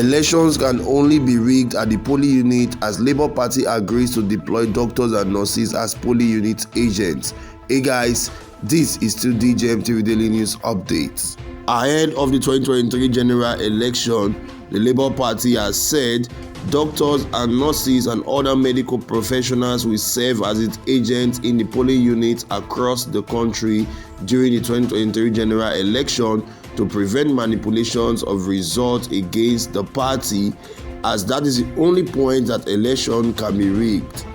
Elections can only be rigged at the polling unit as Labour Party agrees to deploy doctors and nurses as polling unit agents. Hey guys, this is still DJMTV Daily News Updates. Ahead of the 2023 general election, the Labour Party has said doctors and nurses and other medical professionals will serve as its agents in the polling units across the country during the 2023 general election to prevent manipulations of results against the party, as that is the only point that election can be rigged.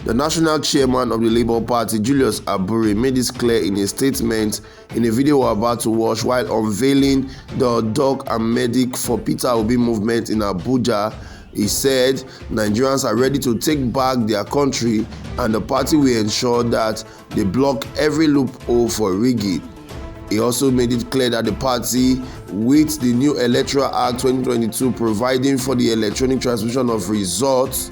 The national chairman of the Labour Party, Julius Abure, made this clear in a statement in a video we're about to watch while unveiling the Doc and Medic for Peter Obi movement in Abuja. He said Nigerians are ready to take back their country and the party will ensure that they block every loophole for rigging. He also made it clear that the party, with the new Electoral Act 2022 providing for the electronic transmission of results,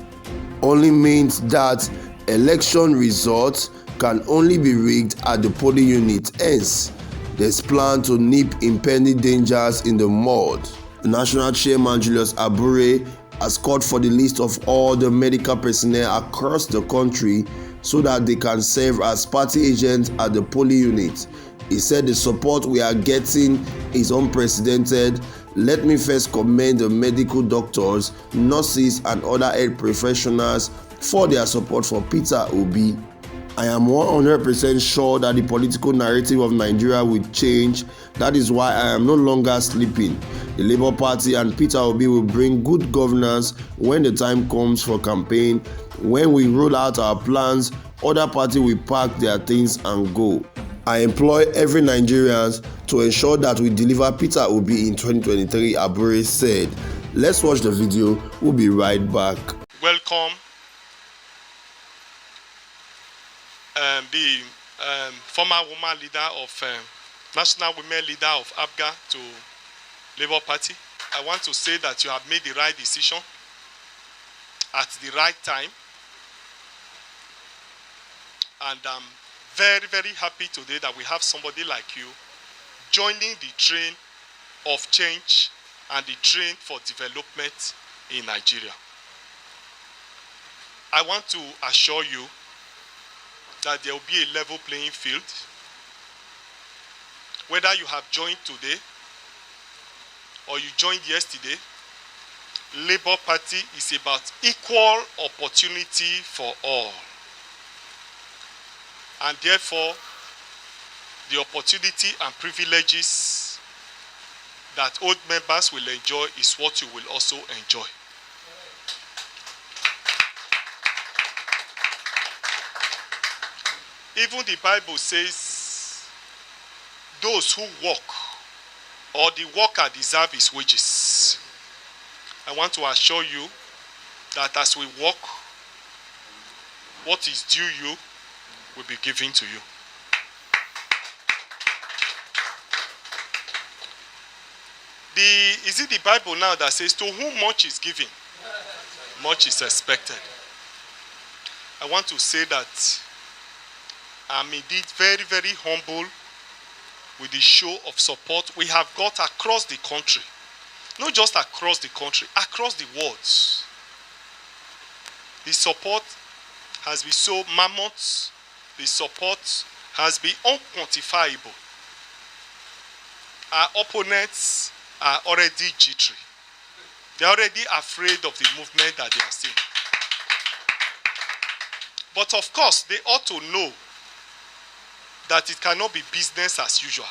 only means that election results can only be rigged at the polling unit. Hence, there's plan to nip impending dangers in the mud. The national chairman Julius Abure has called for the list of all the medical personnel across the country so that they can serve as party agents at the polling unit. He said the support we are getting is unprecedented. Let me first commend the medical doctors, nurses and other health professionals for their support for Peter Obi. I am 100% sure that the political narrative of Nigeria will change. That is why I am no longer sleeping. The Labour Party and Peter Obi will bring good governance when the time comes for campaign. When we roll out our plans, other parties will pack their things and go. I employ every Nigerian to ensure that we deliver Peter Obi in 2023, Abure said. Let's watch the video. We'll be right back. Welcome the former woman leader of National Women Leader of APGA to Labour Party. I want to say that you have made the right decision at the right time, and I'm very, very happy today that we have somebody like you joining the train of change and the train for development in Nigeria. I want to assure you that there will be a level playing field. Whether you have joined today or you joined yesterday, Labour Party is about equal opportunity for all. And therefore, the opportunity and privileges that old members will enjoy is what you will also enjoy. Even the Bible says, those who work or the worker deserve his wages. I want to assure you that as we work, what is due you will be given to you. Is it the Bible now that says, to whom much is given, much is expected? I want to say that I'm indeed very, very humble with the show of support we have got across the country. Not just across the country, across the world. The support has been so mammoth. The support has been unquantifiable. Our opponents are already jittery. They're already afraid of the movement that they are seeing. But of course, they ought to know that it cannot be business as usual.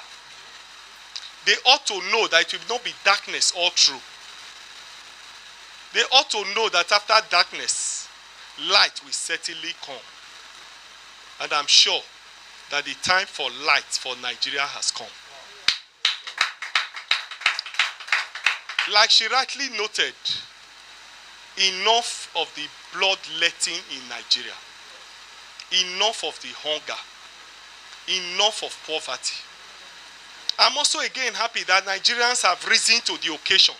They ought to know that it will not be darkness all through. They ought to know that after darkness, light will certainly come. And I'm sure that the time for light for Nigeria has come. Like she rightly noted, enough of the bloodletting in Nigeria. Enough of the hunger. Enough of poverty. I'm also again happy that Nigerians have risen to the occasion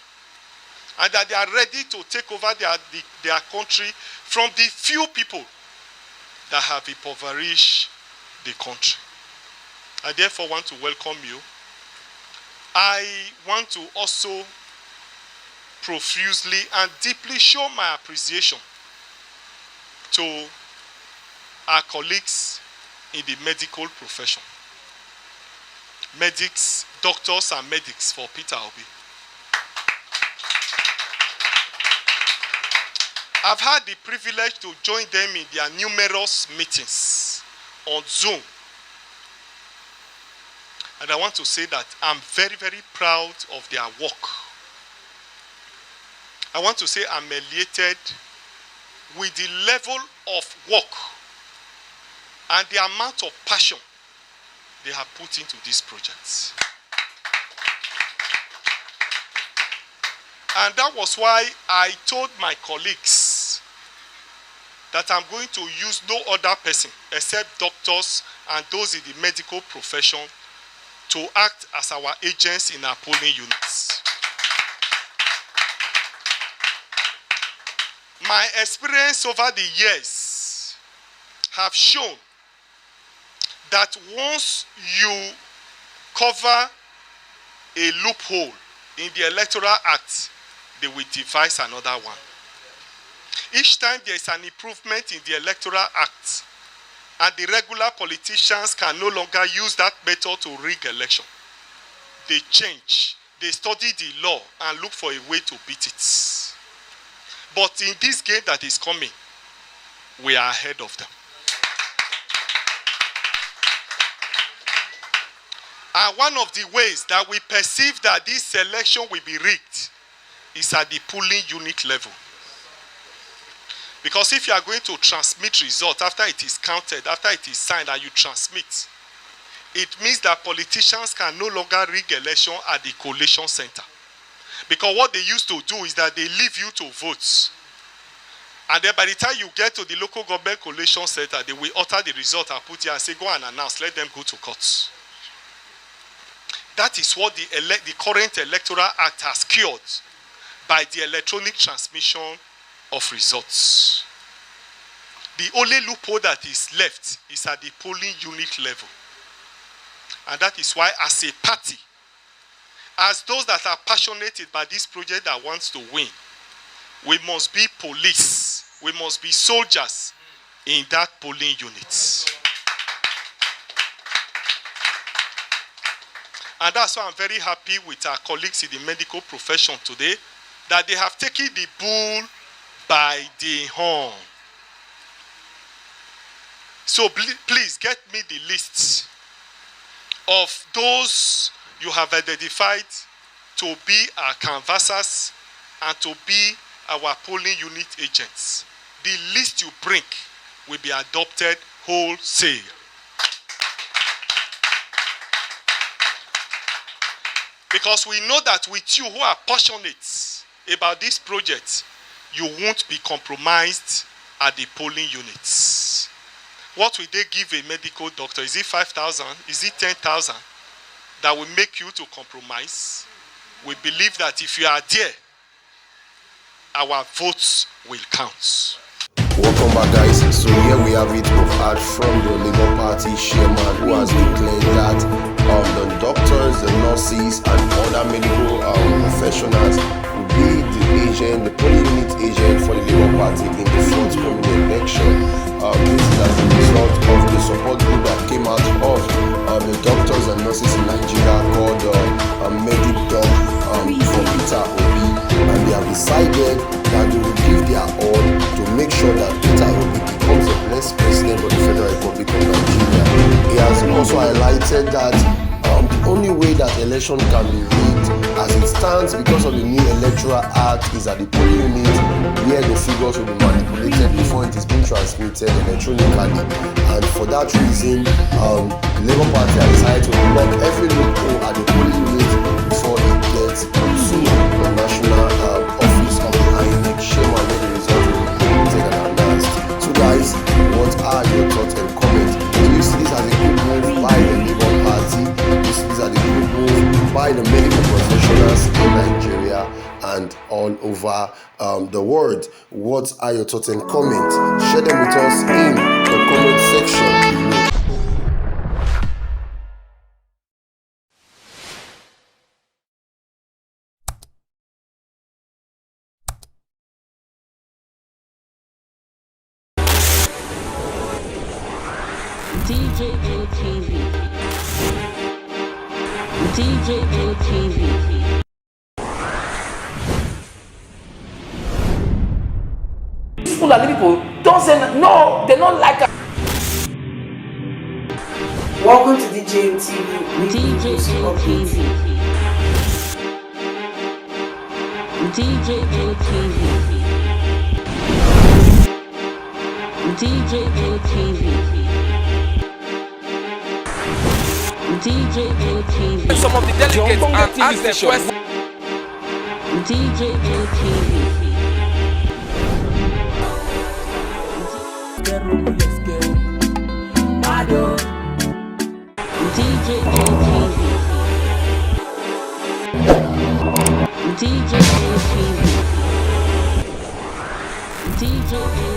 and that they are ready to take over their country from the few people that have impoverished the country. I therefore want to welcome you. I want to also profusely and deeply show my appreciation to our colleagues in the medical profession. Medics, doctors and medics for Peter Obi. I've had the privilege to join them in their numerous meetings on Zoom. And I want to say that I'm very, very proud of their work. I want to say I'm elated with the level of work and the amount of passion they have put into these projects. And that was why I told my colleagues that I'm going to use no other person except doctors and those in the medical profession to act as our agents in our polling units. My experience over the years have shown that once you cover a loophole in the Electoral Act, they will devise another one. Each time there is an improvement in the Electoral Act, and the regular politicians can no longer use that method to rig election, they change, they study the law and look for a way to beat it. But in this game that is coming, we are ahead of them. And one of the ways that we perceive that this election will be rigged is at the polling unit level. Because if you are going to transmit results after it is counted, after it is signed and you transmit, it means that politicians can no longer rig election at the collation center. Because what they used to do is that they leave you to vote. And then by the time you get to the local government collation center, they will alter the result and put here and say, go and announce, let them go to court. That is what the current Electoral Act has cured by the electronic transmission of results. The only loophole that is left is at the polling unit level. And that is why, as a party, as those that are passionate about this project that wants to win, we must be police, we must be soldiers in that polling unit. And that's why I'm very happy with our colleagues in the medical profession today, that they have taken the bull by the horn. So please get me the list of those you have identified to be our canvassers and to be our polling unit agents. The list you bring will be adopted wholesale. Because we know that with you who are passionate about this project, you won't be compromised at the polling units. What will they give a medical doctor? Is it 5,000? Is it 10,000? That will make you to compromise? We believe that if you are there, our votes will count. Welcome back, guys. So here we have it. We've heard from the Labour Party chairman who has declared that the doctors, the nurses, and other medical professionals will be the agent, the polling unit agent for the Labour Party in the forthcoming election. This is as a result of the support group that came out of the doctors and nurses in Nigeria called MedicDoc for Peter Obi, and they have decided that they will give their all to make sure that Peter Obi becomes the next president of the Federal Republic of Nigeria. He has also highlighted that the only way that election can be rigged as it stands because of the new Electoral Act is at the polling unit, where the figures will be manipulated before it is being transmitted electronically. And for that reason, the Labour Party has decided to block every loophole at the polling unit before it gets to the national office of the INEC chairman, where the result will be printed and announced. So guys, what are your thoughts and comments? Do you see this as a good move by the Labour Party? Do you see this as a good move by the medical professionals in Nigeria and all over the world? What are your thoughts and comments? Share them with us in the comment section below. DJ LTV. Fulani people don't say no, they don't like us. Welcome to DJ TV. DJ LTV. DJ LTV. DJ LTV. DJ LTV. Some of the delegates and ask them questions. DJ LTV. DJ LTV. DJ LTV. DJ LTV.